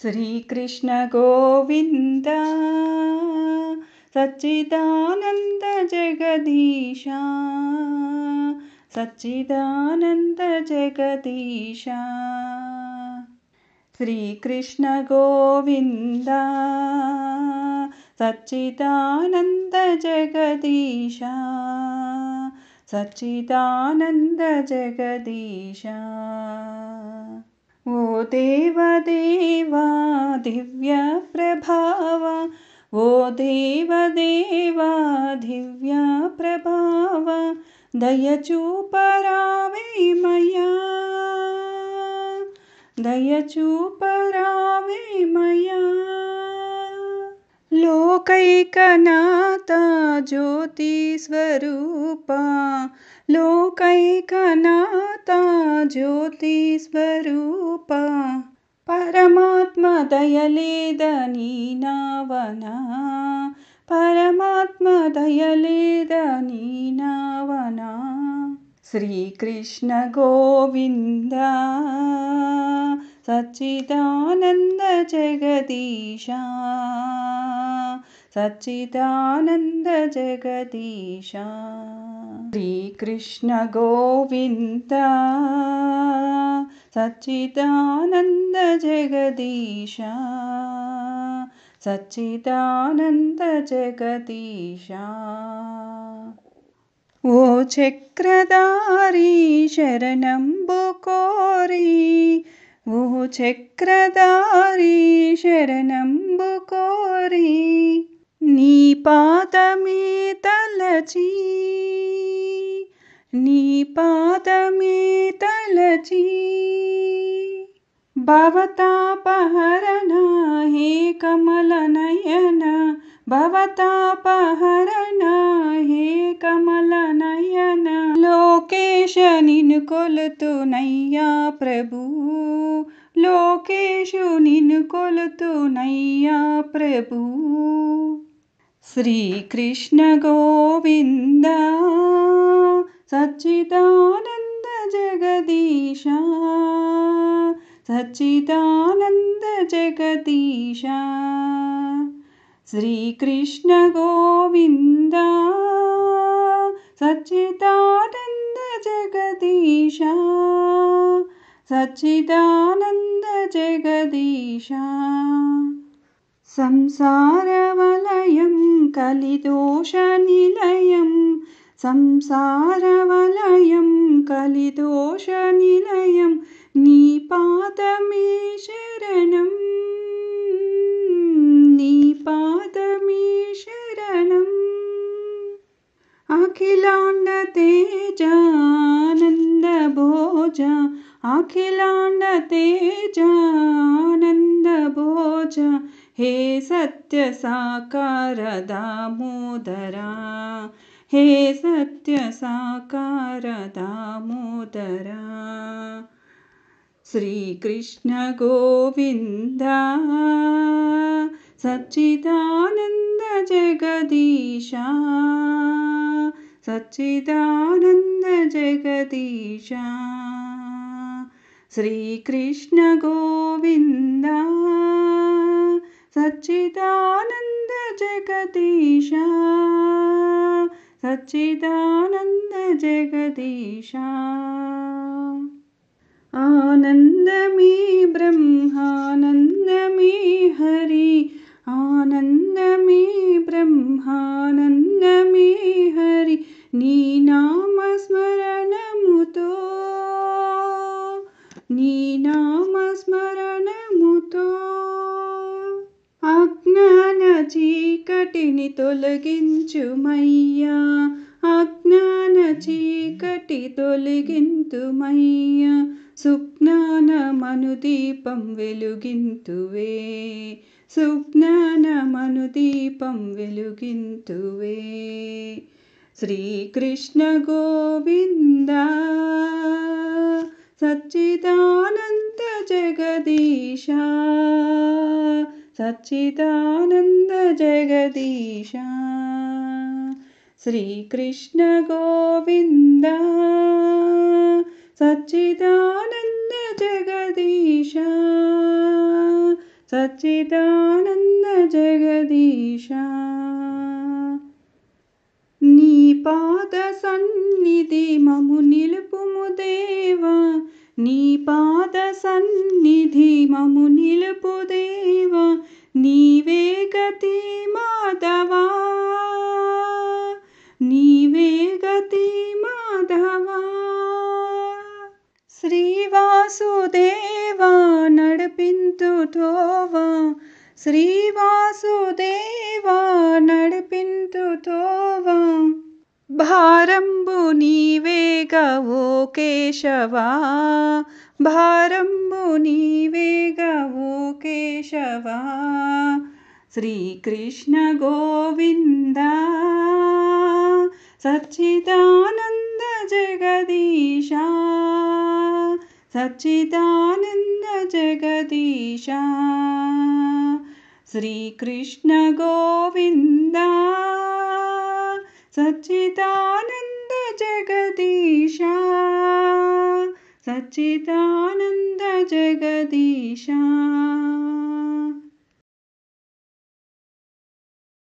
శ్రీకృష్ణ గోవింద సచ్చిదానంద జగదీశ సచ్చిదానంద జగదీశ. శ్రీకృష్ణ గోవింద సచ్చిదానంద జగదీశ సచ్చిదానంద జగదీశ. ఓ దేవదేవా దివ్య ప్రభావ, ఓ దేవదేవా దివ్య ప్రభావ, దయచూపరావేమయ్యా దయచూపరావేమయ్యా. లోకైకనాథ జ్యోతి స్వరూప, లోకైకనాథ జ్యోతి స్వరూప, పరమాత్మ దయలేదని నావనా, పరమాత్మ దయలేదని నావనా. శ్రీకృష్ణ గోవింద సచ్చిదానంద జగదీశ సచ్చిదానంద జగదీశ. శ్రీకృష్ణ గోవింద సచ్చిదానంద జగదీశ సచ్చిదానంద జగదీశ. ఓ చక్రధారి శరణంబు కోరి, ఓ చక్రధారి శరణంబు కోరి, నీ పాదమే తలచి, నీ పాదమే తలచి, భవతాపహరణ హే కమలనయన, భవతాపహరణ హే కమలనయన. లోకేశ నిన్ను కొలుతునయ్యా ప్రభు, లోకేశు నిన్ను కొలుతునయ్యా ప్రభు. శ్రీకృష్ణ గోవింద సచ్చిదానంద జగదీశ సచ్చిదానంద జగదీశ. శ్రీకృష్ణ గోవింద సచ్చిదానంద జగదీశ సచ్చిదానంద జగదీశ. సంసారవలయం కలిదోష నిలయం, సంసారవలయం కలిదోష నిలయం, నీ పాదమే శరణం, నీ పాదమే శరణం. అఖిలాండ తేజానంద భోజ, అఖిలాండ తేజానంద భోజ, హే సత్య సాకార దామోదరా, హే సత్య సాకార దామోదరా. శ్రీకృష్ణ గోవింద సచ్చిదానంద జగదీశ సచ్చిదానంద జగదీశ. శ్రీకృష్ణ గోవింద సచ్చిదానంద జగదీశ సచ్చిదానంద జగదీశ. ఆనందమే బ్రహ్మానందమే హరి, ఆనందమే బ్రహ్మానందమే హరి, నీ నామస్మరణముతో, నీ నామస్మరణముతో. అజ్ఞాన చీకటిని తొలగించుమయ్యా, అజ్ఞాన చీకటి తొలగింతుమయ్యా, సుజ్ఞానమను దీపం వెలుగింతువే, సుజ్ఞానమను దీపం వెలుగింతువే. శ్రీకృష్ణ గోవింద సచ్చిదానంద జగదీశ సచ్చిదానంద జగదీశ. శ్రీకృష్ణ గోవింద సచ్చిదానంద జగదీశ సచ్చిదానంద జగదీశ నీ పాద సన్నిధి మము నిలుపుము దేవా నీ పాద సన్నిధి మము నిలుపు దేవా నీవే గతి మాధవా నీవే గతి మాధవా శ్రీవాసుదేవా నడిపింతు తోవా శ్రీవాసుదేవా నడిపింతు తోవా భారంబు నీవేగా ఓ కేశవా భారంబు నీవేగా ఓ కేశవా శ్రీకృష్ణ గోవింద సచ్చిదానంద జగదీశ సచ్చిదానంద జగదీశ శ్రీకృష్ణ గోవింద సచ్చిదానంద జగదీశ సచ్చిదానంద జగదీశ